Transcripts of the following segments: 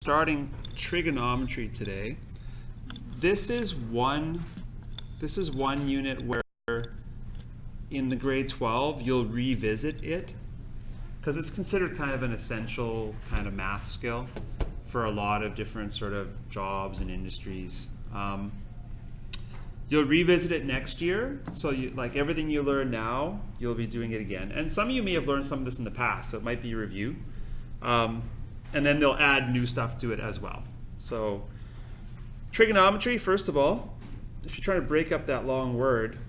Starting trigonometry today. This is one unit where in the grade 12 you'll revisit it because it's considered kind of an essential kind of math skill for a lot of different sort of jobs and industries. You'll revisit it next year, so you, like everything you learn now, you'll be doing it again. And some of you may have learned some of this in the past, so it might be a review. And then they'll add new stuff to it as well. So trigonometry, first of all, if you're trying to break up that long word,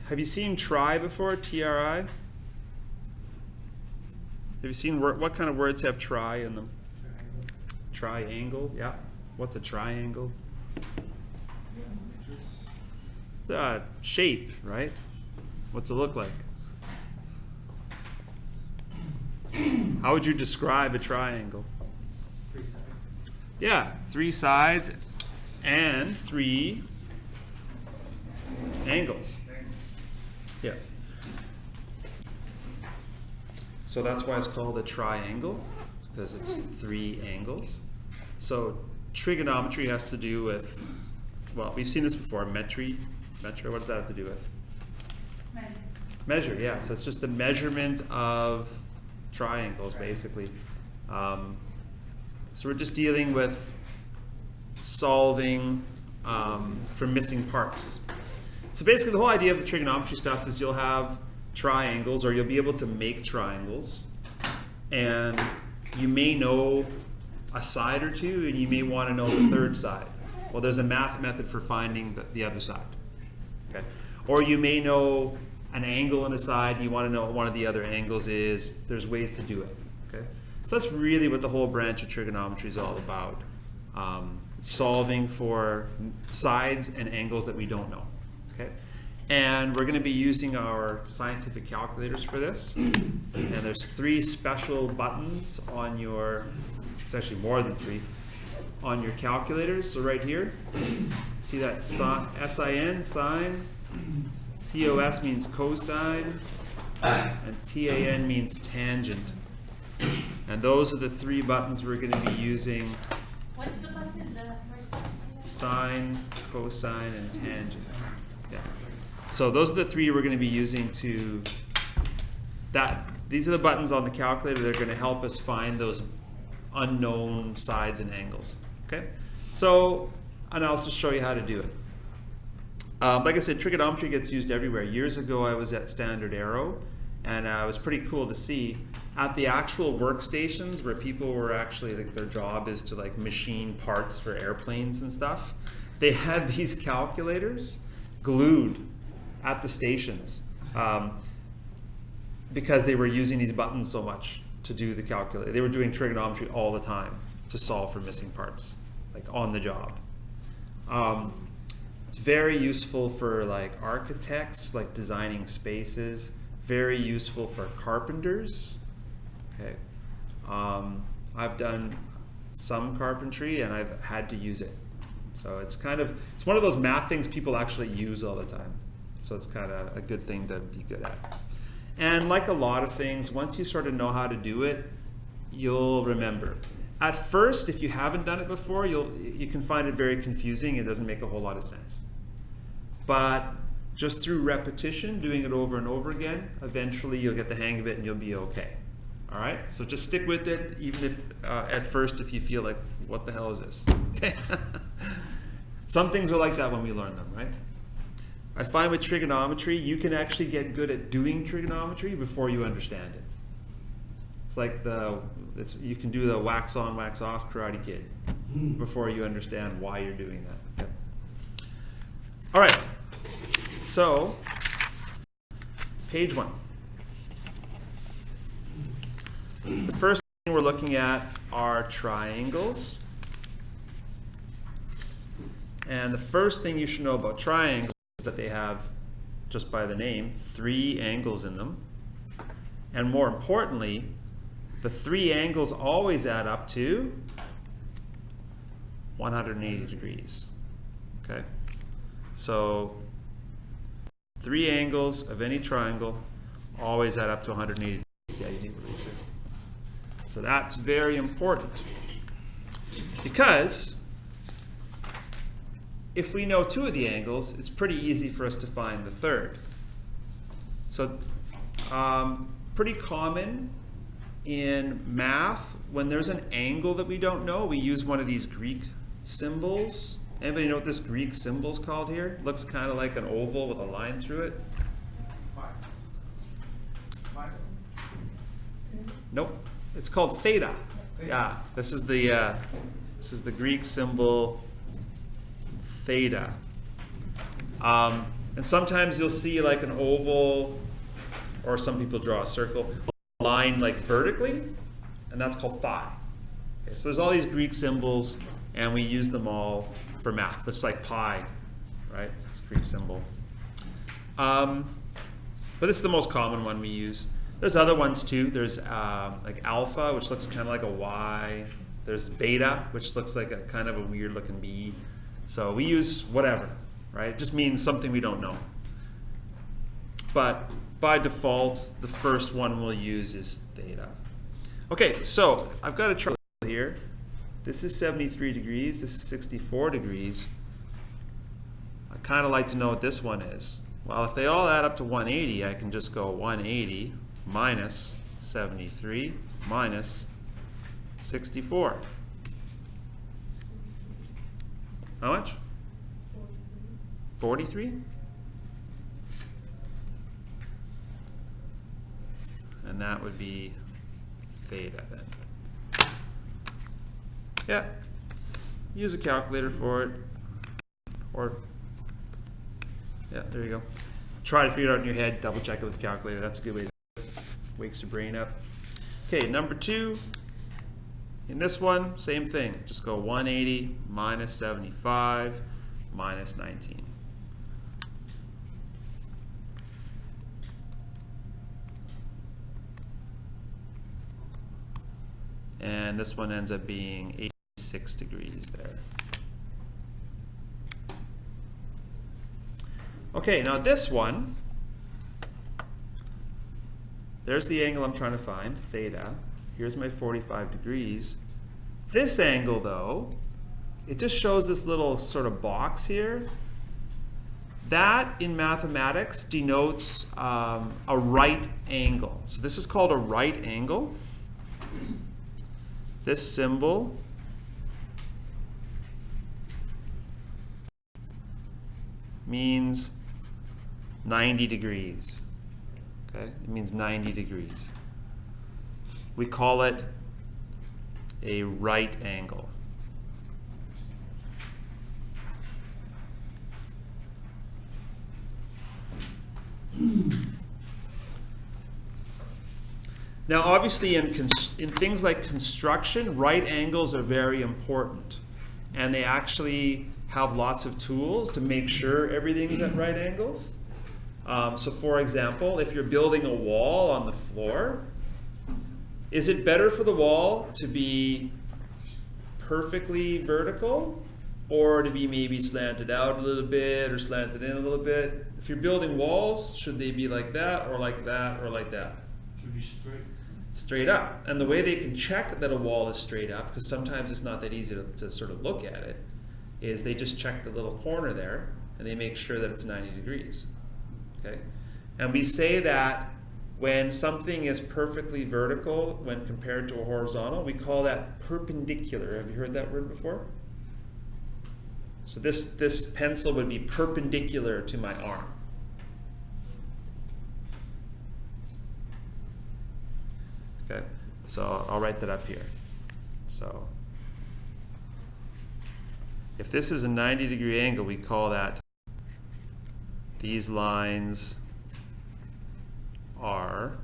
have you seen tri before, T-R-I? Have you seen what kind of words have tri in them? Triangle, yeah. What's a triangle? It's a shape, right? What's it look like? How would you describe a triangle? 3 sides. Yeah, 3 sides and 3 angles. Yeah. So that's why it's called a triangle, because it's 3 angles. So trigonometry has to do with, well, we've seen this before, metry. What does that have to do with? Measure, yeah. So it's just the measurement of triangles, basically. So we're just dealing with solving for missing parts. So basically the whole idea of the trigonometry stuff is you'll have triangles, or you'll be able to make triangles, and you may know a side or two, and you may want to know the third side. Well, there's a math method for finding the other side. Okay. Or you may know an angle on a side, and you want to know what one of the other angles is. There's ways to do it. Okay. So that's really what the whole branch of trigonometry is all about. Solving for sides and angles that we don't know. Okay. And we're going to be using our scientific calculators for this. And there's 3 special buttons on your, it's actually more than 3, on your calculators. So right here, see that SIN, sine, COS means cosine, and TAN means tangent. And those are the 3 buttons we're going to be using. What's the button? The first button? Sine, cosine, and tangent. Yeah. So those are the 3 we're going to be using to that. These are the buttons on the calculator that are going to help us find those unknown sides and angles. Okay. So, and I'll just show you how to do it. Like I said, trigonometry gets used everywhere. Years ago, I was at Standard Aero, and it was pretty cool to see at the actual workstations where people were actually, like, their job is to like machine parts for airplanes and stuff. They had these calculators glued at the stations because they were using these buttons so much to do the calculate. They were doing trigonometry all the time to solve for missing parts, like on the job. It's very useful for like architects, like designing spaces. Very useful for carpenters. Okay, I've done some carpentry and I've had to use it. So it's kind of, it's one of those math things people actually use all the time. So it's kind of a good thing to be good at. And like a lot of things, once you sort of know how to do it, you'll remember. At first, if you haven't done it before, you can find it very confusing. It doesn't make a whole lot of sense. But just through repetition, doing it over and over again, eventually you'll get the hang of it and you'll be okay. All right? So just stick with it, even if at first if you feel like, what the hell is this? Okay. Some things are like that when we learn them, right? I find with trigonometry, you can actually get good at doing trigonometry before you understand it. It's like you can do the wax on, wax off Karate Kid before you understand why you're doing that. Okay. All right. So, page 1. The first thing we're looking at are triangles. And the first thing you should know about triangles is that they have, just by the name, 3 angles in them. And more importantly, the 3 angles always add up to 180 degrees. Okay? So 3 angles of any triangle always add up to 180 degrees. Yeah, you need to reach it. So that's very important. Because if we know two of the angles, it's pretty easy for us to find the third. So pretty common in math, when there's an angle that we don't know, we use one of these Greek symbols. Anybody know what this Greek symbol's called here? Looks kind of like an oval with a line through it. Nope. It's called theta. Yeah, this is the Greek symbol theta. And sometimes you'll see like an oval, or some people draw a circle, a line like vertically, and that's called phi. Okay, so there's all these Greek symbols, and we use them all for math. It's like pi, right? It's a Greek symbol. But this is the most common one we use. There's other ones too. There's like alpha, which looks kind of like a Y. There's beta, which looks like a kind of a weird looking B. So we use whatever, right? It just means something we don't know. But by default, the first one we'll use is theta. Okay, so I've got a chart here. This is 73 degrees. This is 64 degrees. I kind of like to know what this one is. Well, if they all add up to 180, I can just go 180 minus 73 minus 64. How much? 43? And that would be theta then. Yeah. Use a calculator for it. Or, yeah, there you go. Try to figure it out in your head. Double check it with the calculator. That's a good way to wakes your brain up. Okay, number 2. In this one, same thing. Just go 180 minus 75 minus 19. And this one ends up being 86 degrees there. Okay, now this one, there's the angle I'm trying to find, theta. Here's my 45 degrees. This angle, though, it just shows this little sort of box here. That, in mathematics, denotes a right angle. So this is called a right angle. This symbol means 90 degrees. Okay, it means 90 degrees. We call it a right angle. Now, obviously, in things like construction, right angles are very important. And they actually have lots of tools to make sure everything's at right angles. So, for example, if you're building a wall on the floor, is it better for the wall to be perfectly vertical or to be maybe slanted out a little bit or slanted in a little bit? If you're building walls, should they be like that or like that or like that? Should be straight. Straight up. And the way they can check that a wall is straight up, because sometimes it's not that easy to sort of look at it, is they just check the little corner there and they make sure that it's 90 degrees. Okay? And we say that when something is perfectly vertical when compared to a horizontal, we call that perpendicular. Have you heard that word before? So this pencil would be perpendicular to my arm. Okay, so I'll write that up here. So if this is a 90-degree angle, we call that these lines are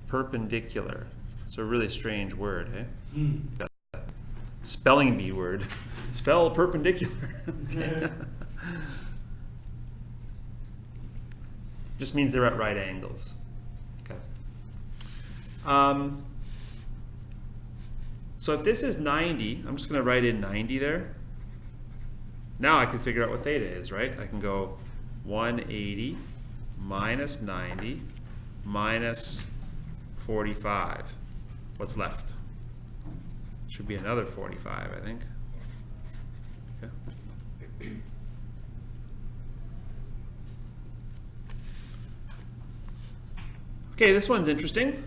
perpendicular. It's a really strange word, eh? That spelling bee word. Spell perpendicular. Okay. Just means they're at right angles. Okay. So if this is 90, I'm just going to write in 90 there. Now I can figure out what theta is, right? I can go 180 minus 90 minus 45. What's left? Should be another 45, I think. Okay. Okay, this one's interesting.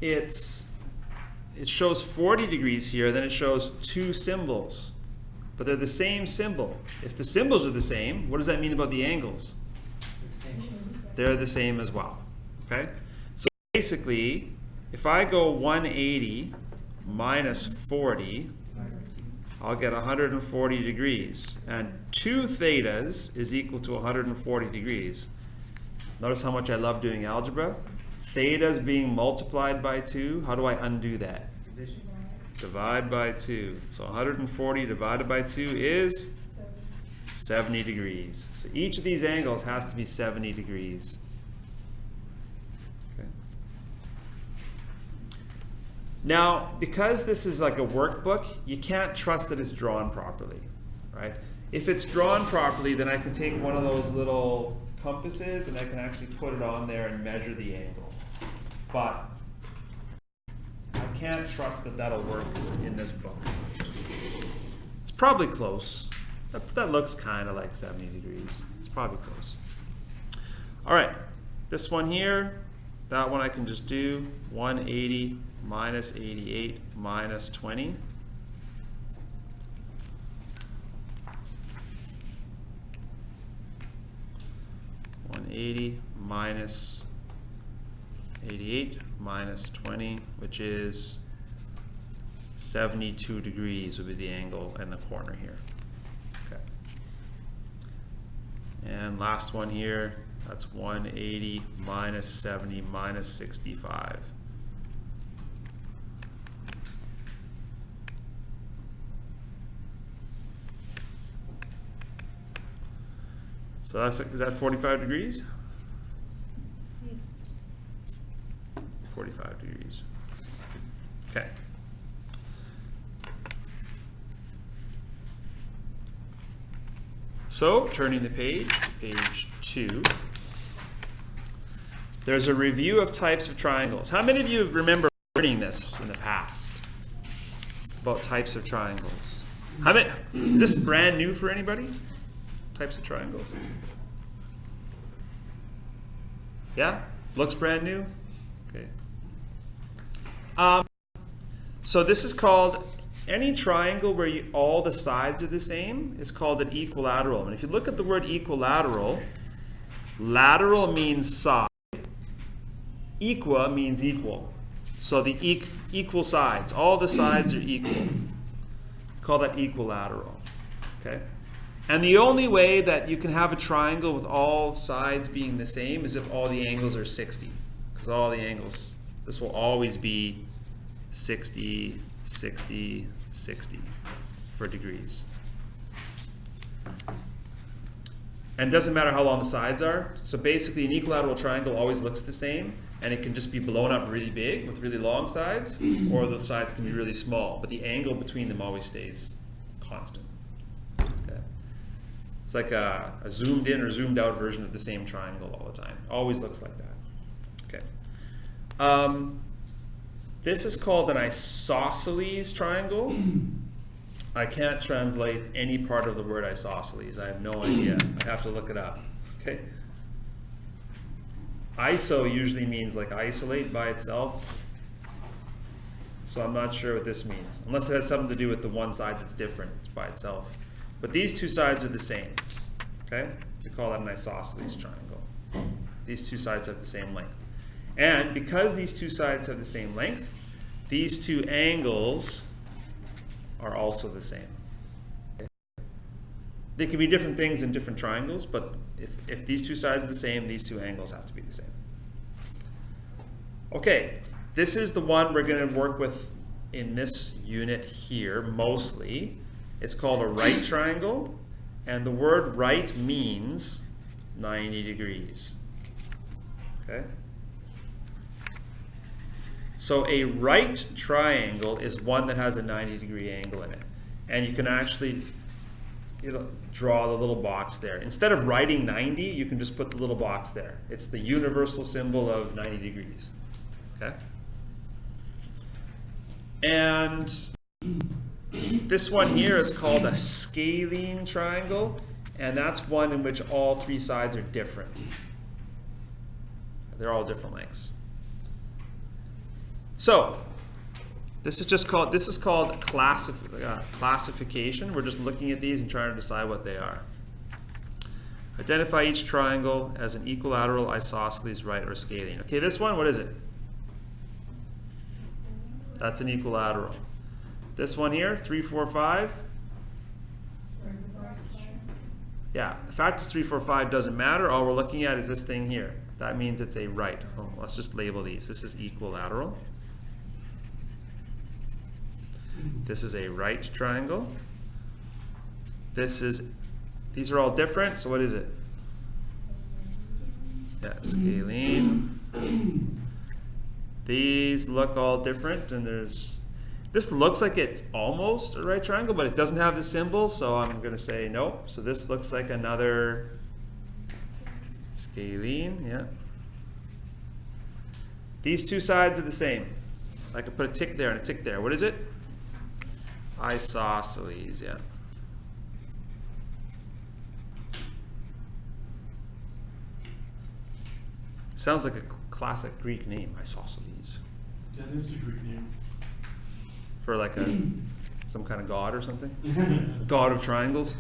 It shows 40 degrees here, then it shows two symbols. But they're the same symbol. If the symbols are the same, what does that mean about the angles? They're the same as well. Okay? So basically, if I go 180 minus 40, I'll get 140 degrees. And 2 thetas is equal to 140 degrees. Notice how much I love doing algebra. Thetas being multiplied by 2. How do I undo that? Divide by 2. So 140 divided by 2 is 70 degrees. So each of these angles has to be 70 degrees. Okay. Now, because this is like a workbook, you can't trust that it's drawn properly, right? If it's drawn properly, then I can take one of those little compasses and I can actually put it on there and measure the angle. But I can't trust that that'll work in this book. It's probably close. That looks kind of like 70 degrees. It's probably close. All right, this one here, that one I can just do 180 minus 88 minus 20. Minus 88 minus 20, which is 72 degrees would be the angle in the corner here. Okay. And last one here, that's 180 minus 70 minus 65. So is that 45 degrees? 45 degrees. Okay. So, turning the page, page 2. There's a review of types of triangles. How many of you remember learning this in the past? About types of triangles. How many, is this brand new for anybody? Types of triangles. Yeah? Looks brand new? Okay. So this is called, any triangle where all the sides are the same is called an equilateral. And if you look at the word equilateral, lateral means side. Equa means equal. So the equal sides, all the sides are equal. Call that equilateral. Okay? And the only way that you can have a triangle with all sides being the same is if all the angles are 60. Because all the angles, this will always be 60, 60, 60 for degrees. And it doesn't matter how long the sides are. So basically an equilateral triangle always looks the same, and it can just be blown up really big with really long sides, or the sides can be really small, but the angle between them always stays constant. Okay. It's like a zoomed in or zoomed out version of the same triangle all the time. Always looks like that. Okay. This is called an isosceles triangle. I can't translate any part of the word isosceles. I have no idea. I have to look it up. Okay. Iso usually means like isolate by itself. So I'm not sure what this means. Unless it has something to do with the one side that's different. It's by itself. But these two sides are the same. Okay? We call that an isosceles triangle. These two sides have the same length. And because these two sides have the same length, these two angles are also the same. Okay. They can be different things in different triangles, but if these two sides are the same, these two angles have to be the same. Okay, this is the one we're going to work with in this unit here mostly. It's called a right triangle, and the word right means 90 degrees. Okay? So a right triangle is one that has a 90-degree angle in it. And you can actually draw the little box there. Instead of writing 90, you can just put the little box there. It's the universal symbol of 90 degrees. Okay? And this one here is called a scalene triangle, and that's one in which all three sides are different. They're all different lengths. So this is called classification. We're just looking at these and trying to decide what they are. Identify each triangle as an equilateral, isosceles, right, or scalene. Okay, this one, what is it? That's an equilateral. This one here, 3, 4, 5. Yeah, the fact it's 3, 4, 5 doesn't matter. All we're looking at is this thing here. That means it's a right. Oh, let's just label these. This is equilateral. This is a right triangle. These are all different, so what is it? Yeah, scalene. These look all different, and this looks like it's almost a right triangle, but it doesn't have the symbol, so I'm going to say no. So this looks like another scalene, yeah. These two sides are the same. I could put a tick there and a tick there. What is it? Isosceles, yeah. Sounds like a classic Greek name, isosceles. That is a Greek name. For like some kind of god or something? God of triangles?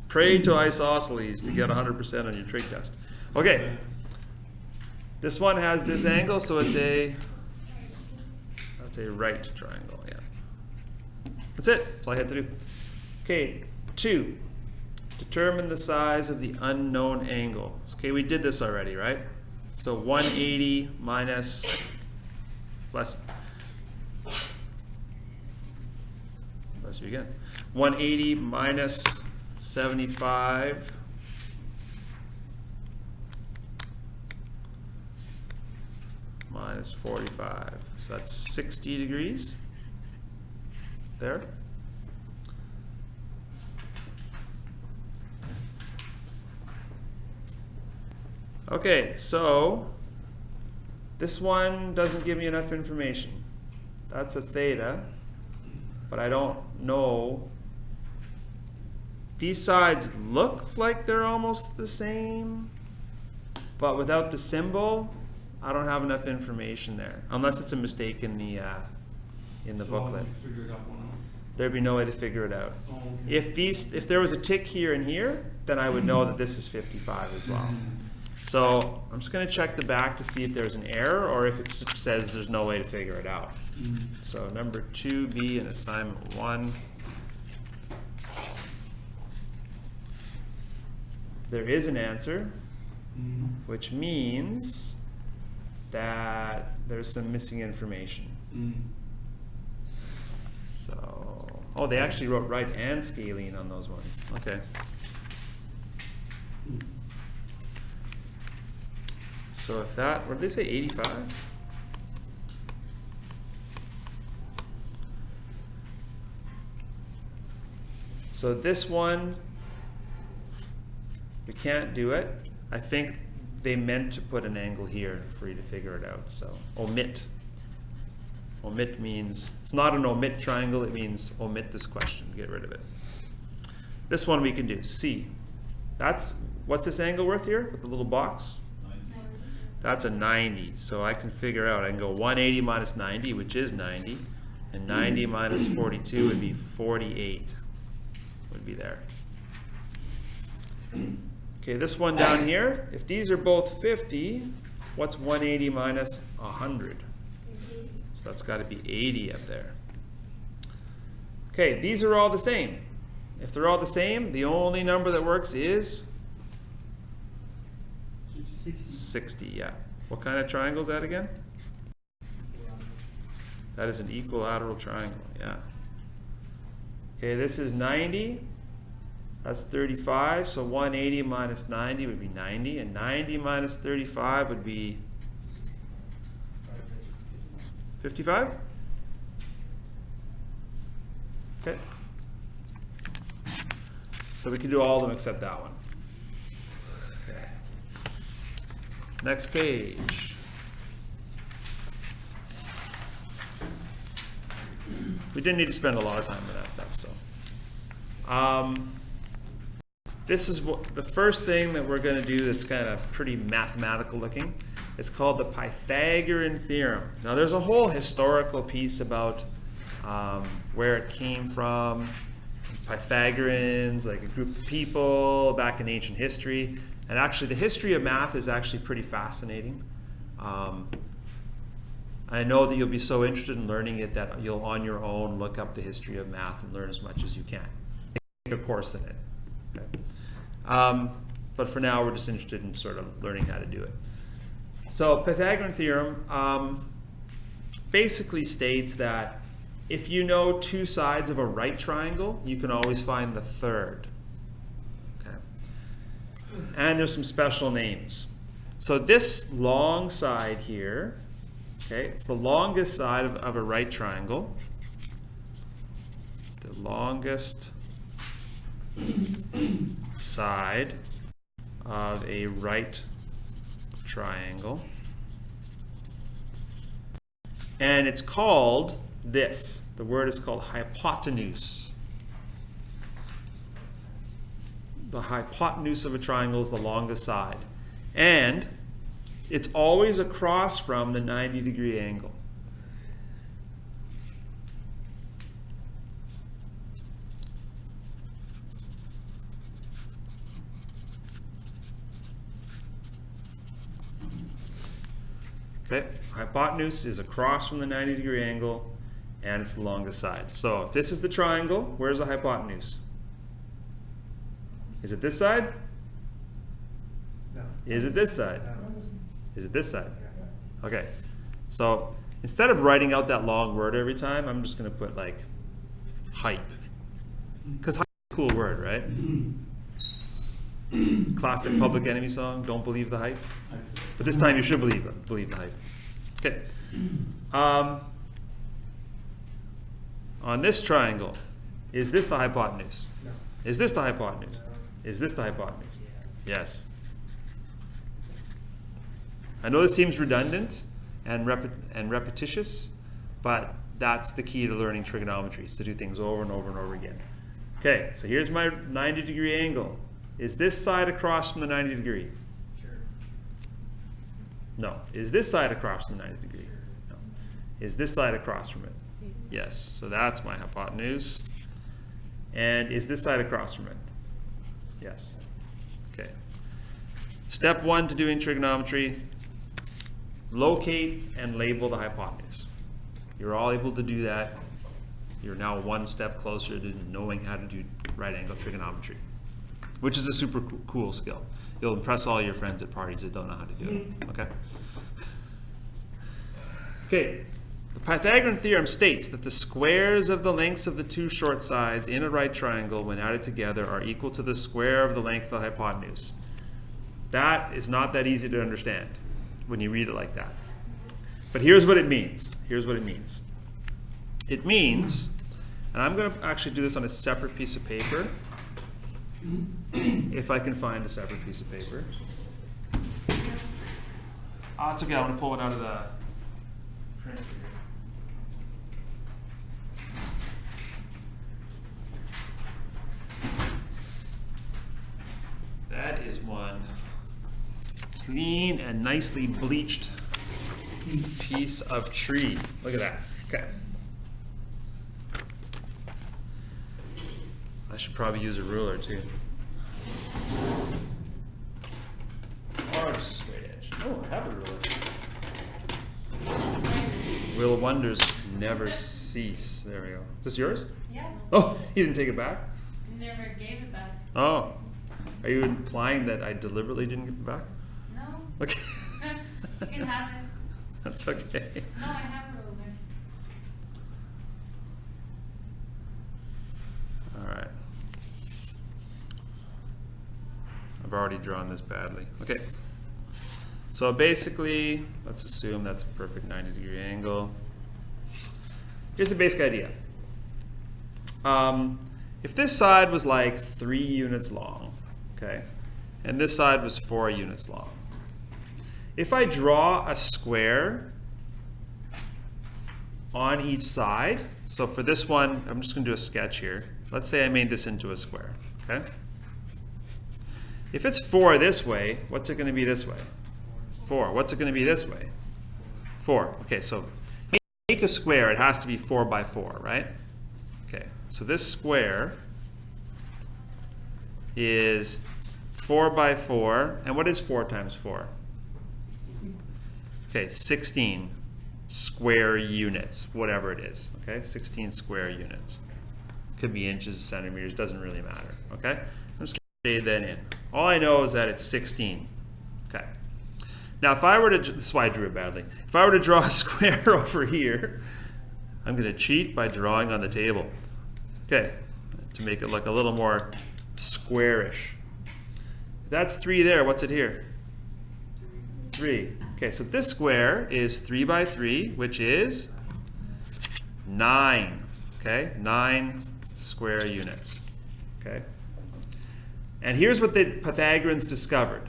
Pray to isosceles to get 100% on your trig test. Okay. This one has this angle, so that's a right triangle, yeah. That's it. That's all I had to do. Okay, 2. Determine the size of the unknown angle. Okay, we did this already, right? So 180 minus, bless you again. 180 minus 75 minus 45. So that's 60 degrees there. Okay, so this one doesn't give me enough information. That's a theta, but I don't know. These sides look like they're almost the same, but without the symbol, I don't have enough information there, unless it's a mistake in the booklet. There'd be no way to figure it out. Oh, okay. If there was a tick here and here, then I would know that this is 55 as well. So I'm just going to check the back to see if there's an error or if it says there's no way to figure it out. So number 2B in assignment 1. There is an answer, which means that there's some missing information. So, oh, they actually wrote right and scalene on those ones. Okay. So if that, what did they say, 85? So this one, we can't do it. I think they meant to put an angle here for you to figure it out. So omit. Omit means, it's not an omit triangle, it means omit this question, get rid of it. This one we can do, C. That's, what's this angle worth here with the little box? That's a 90, so I can figure out, I can go 180 minus 90, which is 90, and 90 minus 42 would be 48, would be there. Okay, this one down here, if these are both 50, what's 180 minus 100? So that's got to be 80 up there. Okay, these are all the same. If they're all the same, the only number that works is 60, yeah. What kind of triangle is that again? That is an equilateral triangle, yeah. Okay, this is 90. That's 35, so 180 minus 90 would be 90, and 90 minus 35 would be 55? Okay. So we can do all of them except that one. Okay. Next page. we didn't need to spend a lot of time on that stuff. So this is the first thing that we're going to do that's kind of pretty mathematical looking. It's called the Pythagorean theorem. Now there's a whole historical piece about where it came from. Pythagoreans, like a group of people back in ancient history. And actually the history of math is actually pretty fascinating. I know that you'll be so interested in learning it that you'll on your own look up the history of math and learn as much as you can. Take a course in it. Okay. But for now we're just interested in sort of learning how to do it. So Pythagorean theorem basically states that if you know two sides of a right triangle, you can always find the third. Okay. And there's some special names. So this long side here, okay, it's the longest side of a right triangle. It's the longest side of a right triangle. And it's called this. The word is called hypotenuse. The hypotenuse of a triangle is the longest side. And it's always across from the 90-degree angle. Okay, hypotenuse is across from the 90-degree angle, and it's the longest side. So if this is the triangle, where's the hypotenuse? Is it this side? No. Is it this side? No. Is it this side? Okay, so instead of writing out that long word every time, I'm just going to put like hype. Because hype is a cool word, right? Classic Public Enemy song, don't believe the hype. But this time you should believe the hype. Okay. On this triangle, is this the hypotenuse? No. Is this the hypotenuse? No. Is this the hypotenuse? Yeah. Yes. I know this seems redundant and repetitious, but that's the key to learning trigonometry, is to do things over and over and over again. Okay, so here's my 90-degree angle. Is this side across from the 90 degree? Sure. No. Is this side across from the 90 degree? Sure. No. Is this side across from it? Yes. So that's my hypotenuse. And is this side across from it? Yes. Okay. Step one to doing trigonometry, locate and label the hypotenuse. You're all able to do that. You're now one step closer to knowing how to do right angle trigonometry, which is a super cool skill. You'll impress all your friends at parties that don't know how to do it. Okay? Okay. The Pythagorean theorem states that the squares of the lengths of the two short sides in a right triangle, when added together, are equal to the square of the length of the hypotenuse. That is not that easy to understand when you read it like that. But here's what it means. Here's what it means. It means, and I'm going to actually do this on a separate piece of paper, if I can find a separate piece of paper. It's okay. I'm going to pull one out of the printer here. That is one clean and nicely bleached piece of tree. Look at that. Okay. I should probably use a ruler too. Or just a straight edge. Oh, I have a ruler. Will wonders never cease. There we go. Is this yours? Yeah. Oh, you didn't take it back? Never gave it back. Oh. Are you implying that I deliberately didn't give it back? No. Okay. You can have it. That's okay. No, I have a ruler. All right. I've already drawn this badly. Okay. So basically, let's assume that's a perfect 90-degree angle. Here's the basic idea. If this side was like 3 units long, okay, and this side was 4 units long, if I draw a square on each side. So for this one, I'm just going to do a sketch here. Let's say I made this into a square. Okay. If it's 4 this way, what's it going to be this way? 4. What's it going to be this way? 4. Okay, so make a square, it has to be 4 by 4, right? Okay, so this square is 4 by 4, and what is 4 times 4? Okay, 16 square units, whatever it is, okay? 16 square units. Could be inches, centimeters, doesn't really matter, okay? I'm just going to shade that in. All I know is that it's 16, okay? Now, if I were to, this is why I drew it badly. If I were to draw a square over here, I'm going to cheat by drawing on the table. Okay, to make it look a little more squarish. If that's 3 there, what's it here? 3. Okay, so this square is 3 by 3, which is 9. Okay, 9 square units. Okay, and here's what the Pythagoreans discovered.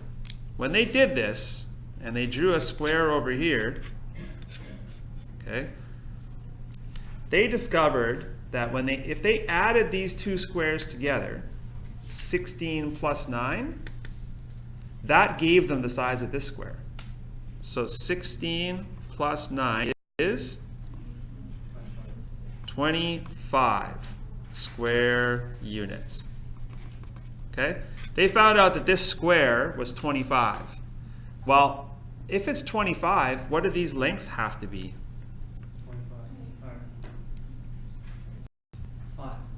When they did this, and they drew a square over here, okay, they discovered that when if they added these two squares together, 16 plus 9, that gave them the size of this square. So 16 plus 9 is 25 square units. Okay? They found out that this square was 25. Well, if it's 25, what do these lengths have to be?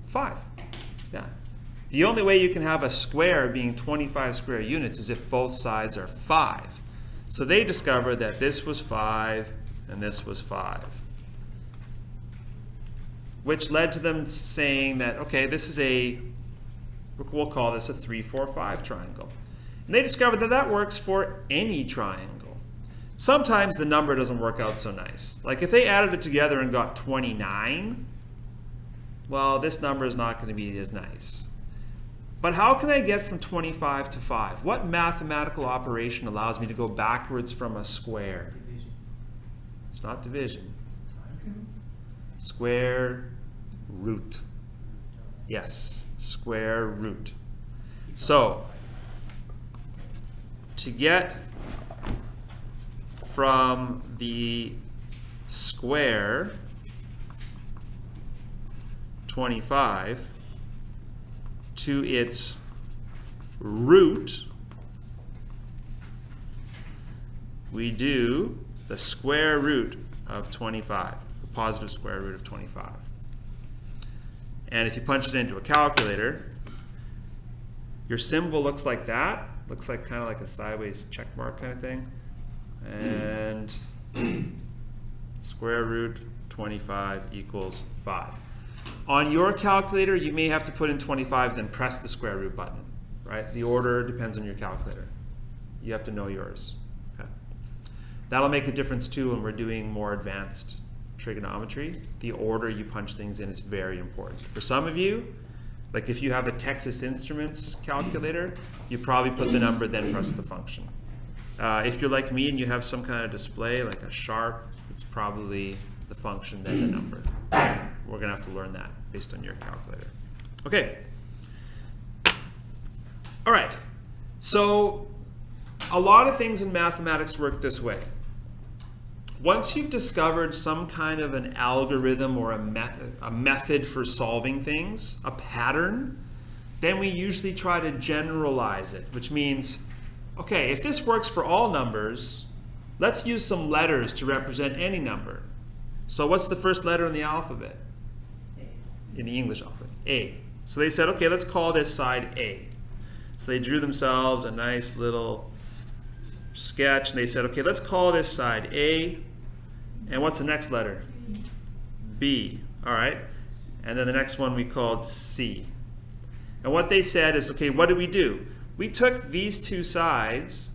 5. Yeah. The only way you can have a square being 25 square units is if both sides are 5. So they discovered that this was 5 and this was 5. Which led to them saying that, okay, this is we'll call this a 3, 4, 5 triangle. And they discovered that that works for any triangle. Sometimes the number doesn't work out so nice. Like if they added it together and got 29, well, this number is not going to be as nice. But how can I get from 25 to 5? What mathematical operation allows me to go backwards from a square? Division. It's not division. Square root. Yes, square root. So, to get from the square 25 to its root, we do the square root of 25, the positive square root of 25. And if you punch it into a calculator, your symbol looks like that. Looks like kind of like a sideways check mark kind of thing. And square root 25 equals 5. On your calculator, you may have to put in 25, then press the square root button, right? The order depends on your calculator. You have to know yours. Okay. That'll make a difference too when we're doing more advanced trigonometry. The order you punch things in is very important. For some of you, like if you have a Texas Instruments calculator, you probably put the number, then press the function. If you're like me and you have some kind of display, like a sharp, it's probably the function, then the number. We're going to have to learn that based on your calculator. Okay. All right. So a lot of things in mathematics work this way. Once you've discovered some kind of an algorithm or a method for solving things, a pattern, then we usually try to generalize it, which means, okay, if this works for all numbers, let's use some letters to represent any number. So what's the first letter in the alphabet? A. In the English alphabet, A. So they said, okay, let's call this side A. So they drew themselves a nice little sketch, and they said, okay, let's call this side A. And what's the next letter? B. All right. And then the next one we called C. And what they said is, okay, what did we do? We took these two sides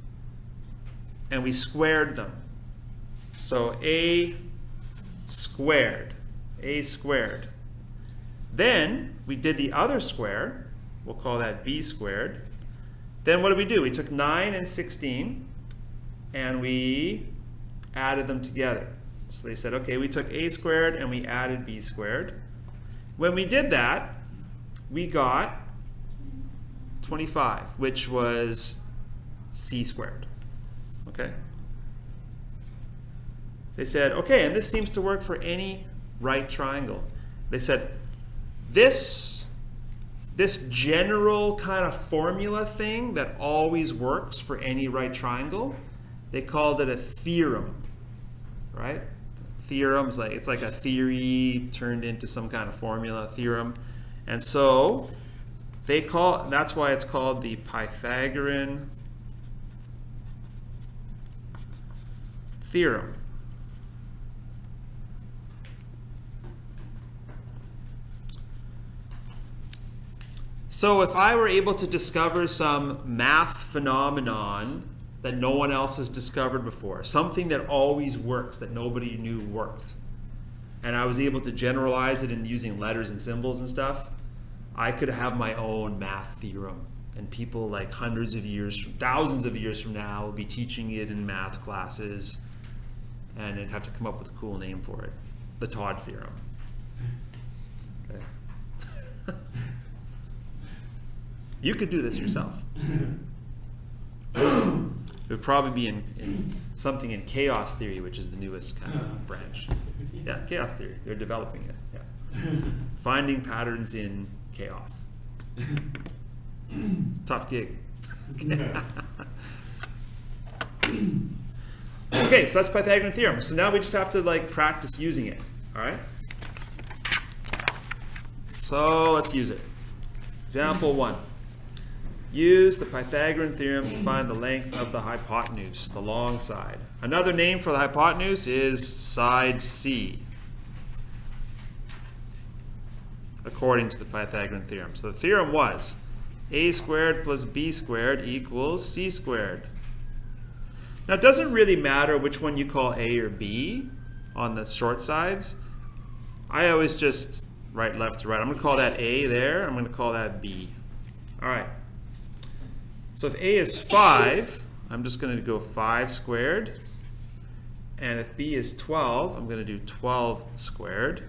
and we squared them. So A squared. A squared. Then we did the other square. We'll call that B squared. Then what did we do? We took 9 and 16 and we added them together. So they said, okay, we took a squared and we added b squared. When we did that, we got 25, which was c squared. Okay? They said, okay, and this seems to work for any right triangle. They said, this general kind of formula thing that always works for any right triangle, they called it a theorem, right? Theorem's like, it's like a theory turned into some kind of formula, theorem. And so that's why it's called the Pythagorean theorem. So if I were able to discover some math phenomenon that no one else has discovered before, something that always works that nobody knew worked, and I was able to generalize it in using letters and symbols and stuff, I could have my own math theorem. And people like hundreds of years, thousands of years from now will be teaching it in math classes, and they'd have to come up with a cool name for it. The Todd theorem. Okay. You could do this yourself. It would probably be in something in chaos theory, which is the newest kind of branch. Yeah, chaos theory. They're developing it. Yeah. Finding patterns in chaos. It's a tough gig. Okay, so that's Pythagorean theorem. So now we just have to like practice using it. All right? So let's use it. Example 1. Use the Pythagorean theorem to find the length of the hypotenuse, the long side. Another name for the hypotenuse is side C, according to the Pythagorean theorem. So the theorem was a squared plus b squared equals c squared. Now it doesn't really matter which one you call a or b on the short sides. I always just write left to right. I'm going to call that a there. I'm going to call that b. All right. So if a is 5, I'm just going to go 5 squared. And if b is 12, I'm going to do 12 squared.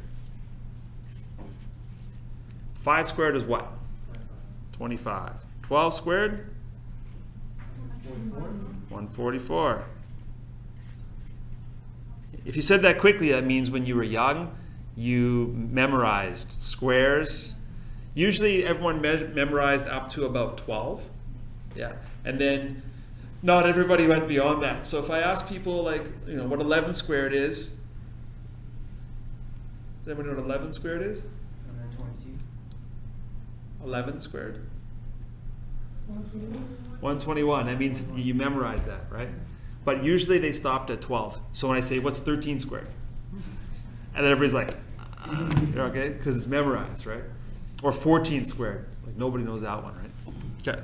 5 squared is what? 25. 12 squared? 144. If you said that quickly, that means when you were young, you memorized squares. Usually everyone memorized up to about 12. Yeah, and then not everybody went beyond that. So if I ask people like, you know, what 11 squared is, does anyone know what 11 squared is? 11 squared? 121. That means you memorize that, right? But usually they stopped at 12. So when I say, what's 13 squared? And then everybody's like, okay, because it's memorized, right? Or 14 squared. Like nobody knows that one, right? Okay.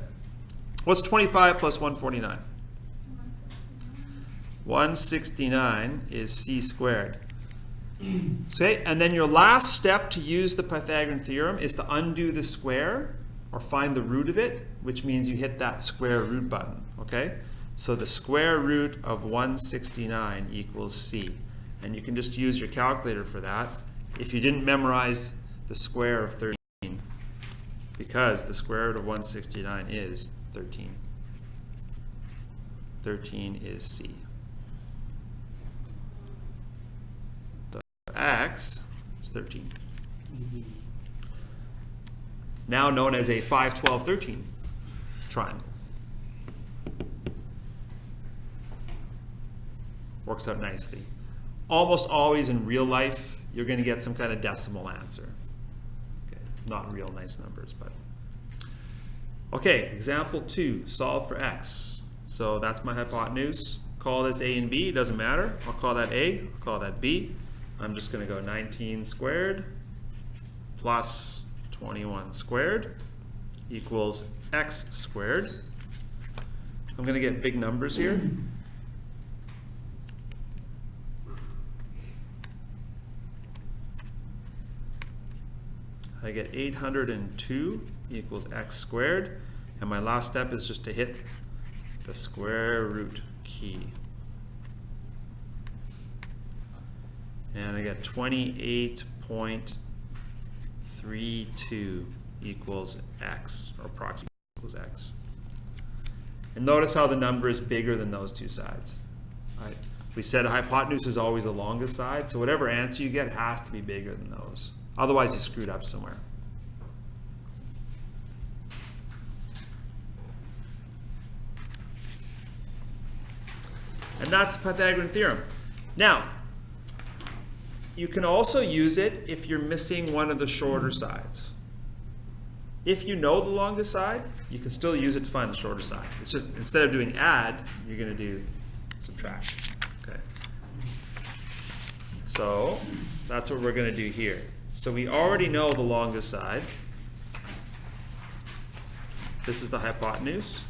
What's 25 plus 149? 169 is c squared. Okay, and then your last step to use the Pythagorean theorem is to undo the square or find the root of it, which means you hit that square root button. Okay? So the square root of 169 equals c. And you can just use your calculator for that if you didn't memorize the square of 13, because the square root of 169 is 13. 13 is c. The x is 13. Now known as a 5, 12, 13 triangle. Works out nicely. Almost always in real life, you're going to get some kind of decimal answer. Okay, not real nice numbers, but. Okay, example 2, solve for x. So that's my hypotenuse. Call this a and b, doesn't matter. I'll call that a, I'll call that b. I'm just going to go 19 squared plus 21 squared equals x squared. I'm going to get big numbers here. I get 802 equals x squared, and my last step is just to hit the square root key. And I get 28.32 equals x, or approximately equals x. And notice how the number is bigger than those two sides. Right? We said hypotenuse is always the longest side, so whatever answer you get has to be bigger than those. Otherwise you screwed up somewhere. And that's the Pythagorean theorem. Now, you can also use it if you're missing one of the shorter sides. If you know the longest side, you can still use it to find the shorter side. It's just, instead of doing add, you're going to do subtract. Okay. So that's what we're going to do here. So we already know the longest side. This is the hypotenuse.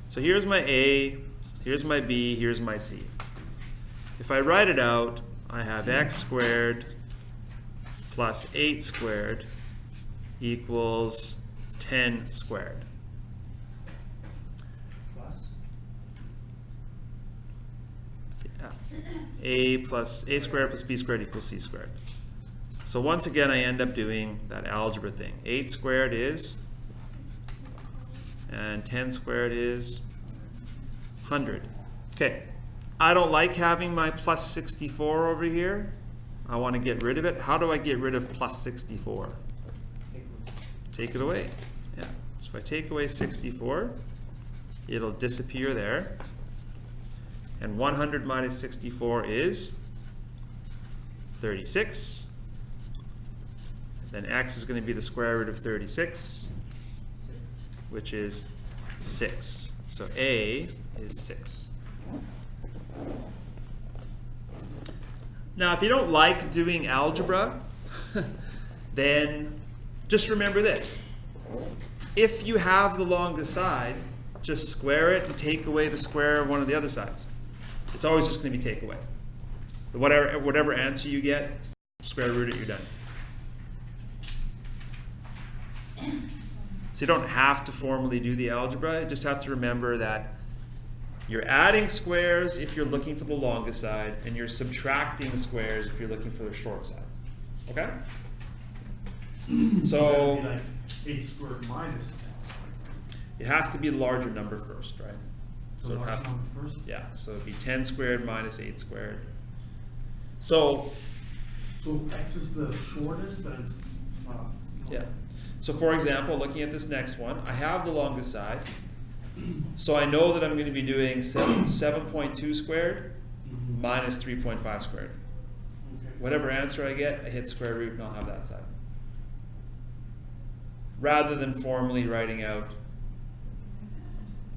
So here's my A, here's my B, here's my C. If I write it out, I have x squared plus 8 squared equals 10 squared. Plus? Yeah. A squared plus B squared equals C squared. So once again, I end up doing that algebra thing. 8 squared is, and 10 squared is 100. Okay, I don't like having my plus 64 over here. I want to get rid of it. How do I get rid of plus 64? Take it away. Yeah. So if I take away 64, it'll disappear there. And 100 minus 64 is 36. Then x is going to be the square root of 36, which is 6. So A is 6. Now, if you don't like doing algebra, then just remember this. If you have the longest side, just square it and take away the square of one of the other sides. It's always just going to be take away. Whatever answer you get, square root it, you're done. So you don't have to formally do the algebra. You just have to remember that you're adding squares if you're looking for the longest side, and you're subtracting squares if you're looking for the short side. Okay? So That'd be like 8 squared minus 10. it has to be the larger number first, right? So it'd large have- number first. yeah, so it'd be 10 squared minus 8 squared. So, So if x is the shortest, then it's yeah. So for example, looking at this next one, I have the longest side. So I know that I'm going to be doing 7.2 squared Mhm. minus 3.5 squared. Okay. Whatever answer I get, I hit square root and I'll have that side. Rather than formally writing out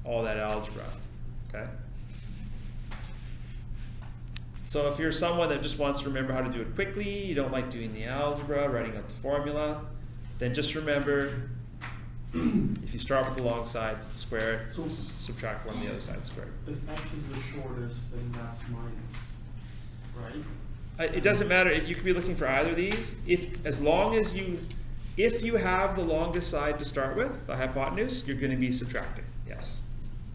all that algebra. Okay? So if you're someone that just wants to remember how to do it quickly, you don't like doing the algebra, writing out the formula, then just remember, if you start with the long side, square it, So- subtract one on the other side, square it. If x is the shortest, then that's minus, right? It doesn't matter. You could be looking for either of these. If you have the longest side to start with, the hypotenuse, you're going to be subtracting. Yes.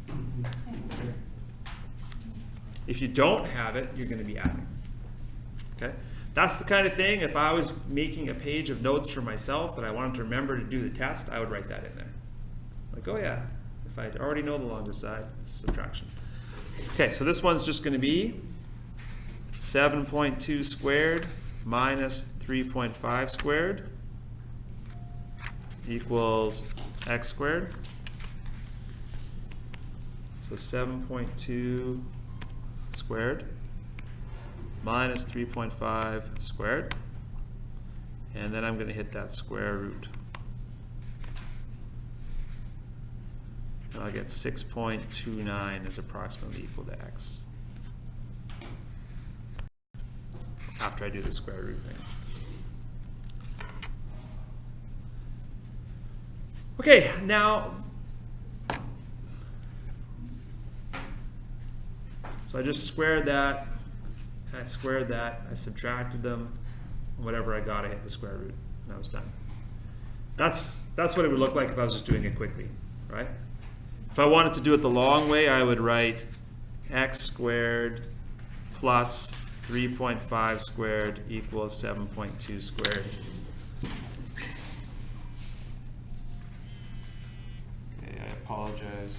Okay. If you don't have it, you're going to be adding. Okay. That's the kind of thing. If I was making a page of notes for myself that I wanted to remember to do the test, I would write that in there. Like, oh yeah, if I already know the longest side, it's a subtraction. Okay, so this one's just going to be 7.2 squared minus 3.5 squared equals x squared. So 7.2 squared minus 3.5 squared. And then I'm going to hit that square root. And I'll get 6.29 is approximately equal to x. After I do the square root thing. Okay, now, so I just squared that, and I squared that, I subtracted them, and whatever I got, I hit the square root, and I was done. That's what it would look like if I was just doing it quickly, right? If I wanted to do it the long way, I would write x squared plus 3.5 squared equals 7.2 squared. Okay, I apologize.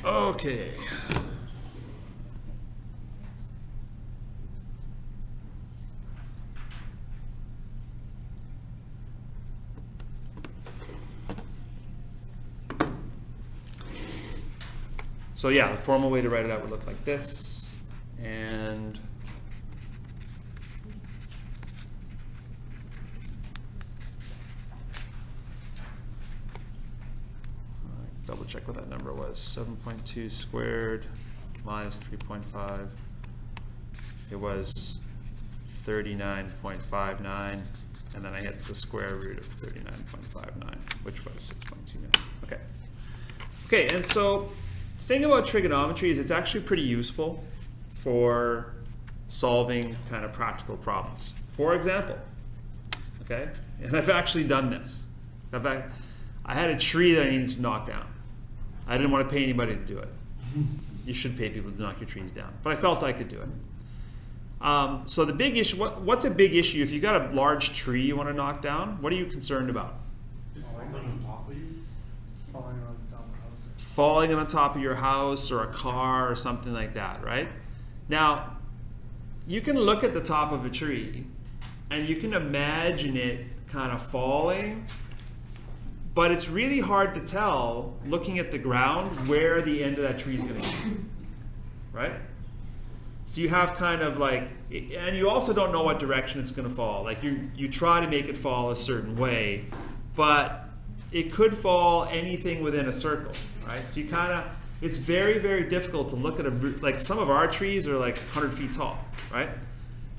Okay. So yeah, the formal way to write it out would look like this, and double check what that number was. 7.2 squared minus 3.5. It was 39.59, and then I hit the square root of 39.59, which was 6.29. Okay. Okay, and so the thing about trigonometry is it's actually pretty useful for solving kind of practical problems. For example, okay, and I've actually done this. In fact, I had a tree that I needed to knock down. I didn't want to pay anybody to do it. You should pay people to knock your trees down, but I felt I could do it. So the big issue, what's a big issue? If you got a large tree you want to knock down, what are you concerned about? Falling on top of you? Falling on top of the house. Falling on top of your house or a car or something like that, right? Now, you can look at the top of a tree and you can imagine it kind of falling, but it's really hard to tell, looking at the ground, where the end of that tree is going to be, right? So you have kind of like, and you also don't know what direction it's going to fall. Like you try to make it fall a certain way, but it could fall anything within a circle, right? So you kind of, it's very, very difficult to look at like some of our trees are like 100 feet tall, right?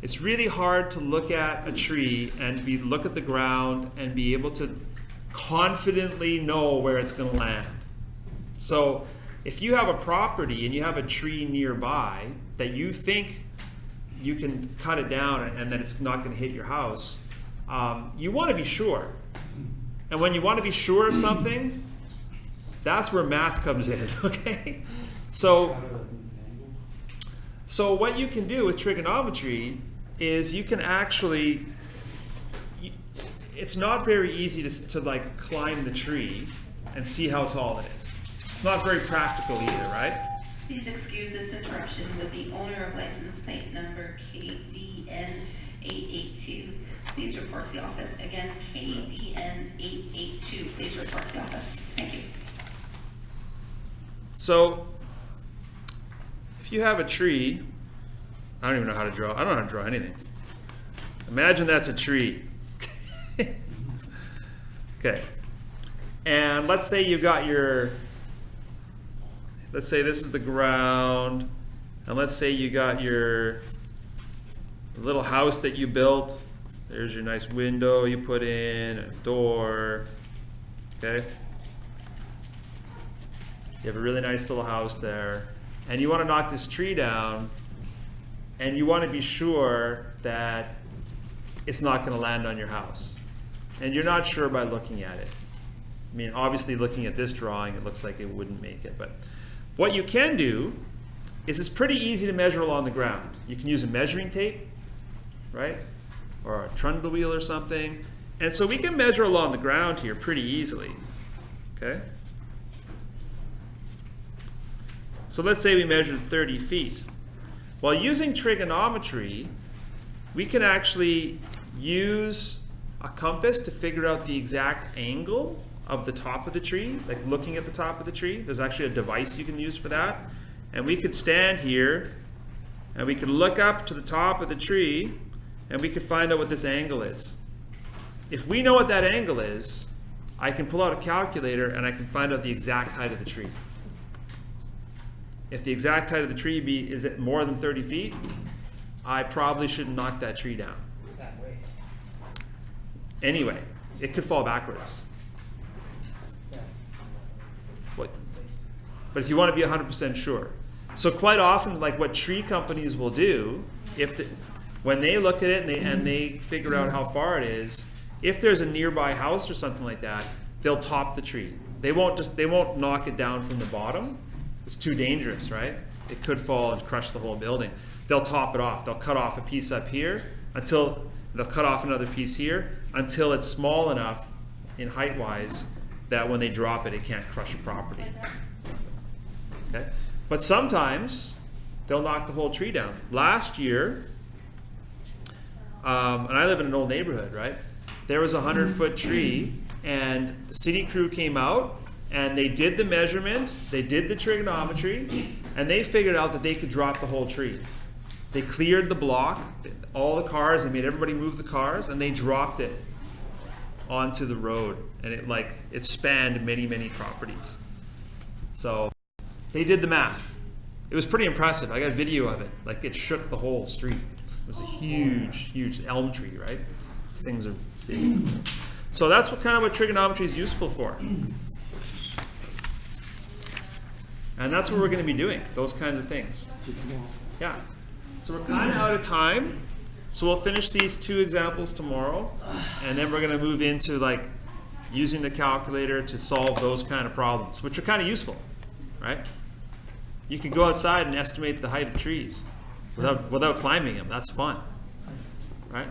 It's really hard to look at a tree and look at the ground and be able to confidently know where it's going to land. So if you have a property and you have a tree nearby that you think you can cut it down and then it's not going to hit your house, you want to be sure. And when you want to be sure of something, that's where math comes in, okay? So what you can do with trigonometry is you can actually, it's not very easy to like climb the tree and see how tall it is. It's not very practical either, right? Please excuse this interruption with the owner of license plate number KVN882. Please report to the office. Again, KVN882. Please report to the office. Thank you. So if you have a tree, I don't even know how to draw. I don't know how to draw anything. Imagine that's a tree. Okay. And let's say you got let's say this is the ground, and let's say you got your little house that you built. There's your nice window you put in, a door, okay? You have a really nice little house there, and you want to knock this tree down, and you want to be sure that it's not going to land on your house. And you're not sure by looking at it. I mean, obviously looking at this drawing, it looks like it wouldn't make it, but what you can do is it's pretty easy to measure along the ground. You can use a measuring tape, right? Or a trundle wheel or something. And so we can measure along the ground here pretty easily, okay? So let's say we measured 30 feet. While using trigonometry, we can actually use a compass to figure out the exact angle of the top of the tree, like looking at the top of the tree. There's actually a device you can use for that. and we could stand here, and we could look up to the top of the tree, and we could find out what this angle is. If we know what that angle is, I can pull out a calculator and I can find out the exact height of the tree. If the exact height of the tree is it more than 30 feet, I probably shouldn't knock that tree down. That way. Anyway, it could fall backwards. Yeah. What? But if you want to be 100% sure. So quite often, like what tree companies will do, when they look at it and they figure out how far it is, if there's a nearby house or something like that, they'll top the tree. They won't knock it down from the bottom. It's too dangerous, right? It could fall and crush the whole building. They'll top it off. They'll cut off a piece up here they'll cut off another piece here until it's small enough in height-wise that when they drop it, it can't crush the property. Okay? But sometimes they'll knock the whole tree down. Last year, and I live in an old neighborhood, right? There was a 100-foot tree, and the city crew came out, and they did the measurement, they did the trigonometry, and they figured out that they could drop the whole tree. They cleared the block, all the cars, they made everybody move the cars, and they dropped it onto the road, and it spanned many, many properties. So they did the math. It was pretty impressive. I got video of it. Like, it shook the whole street. It was a huge, huge elm tree, right? These things are big. So that's what trigonometry is useful for. And that's what we're going to be doing, those kinds of things. Yeah. So we're kind of out of time. So we'll finish these 2 examples tomorrow, and then we're going to move into like using the calculator to solve those kind of problems, which are kind of useful, right? You can go outside and estimate the height of trees without climbing them. That's fun, right?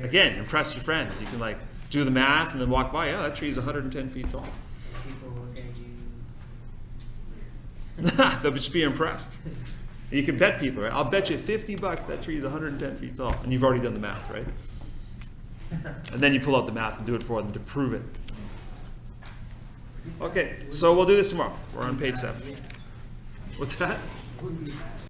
Again, impress your friends. You can like do the math and then walk by. Yeah, that tree is 110 feet tall. People look at you. They'll just be impressed. You can bet people, right? I'll bet you $50 that tree is 110 feet tall, and you've already done the math, right? And then you pull out the math and do it for them to prove it. Okay, so we'll do this tomorrow. We're on page 7. What's that? Wouldn't be bad.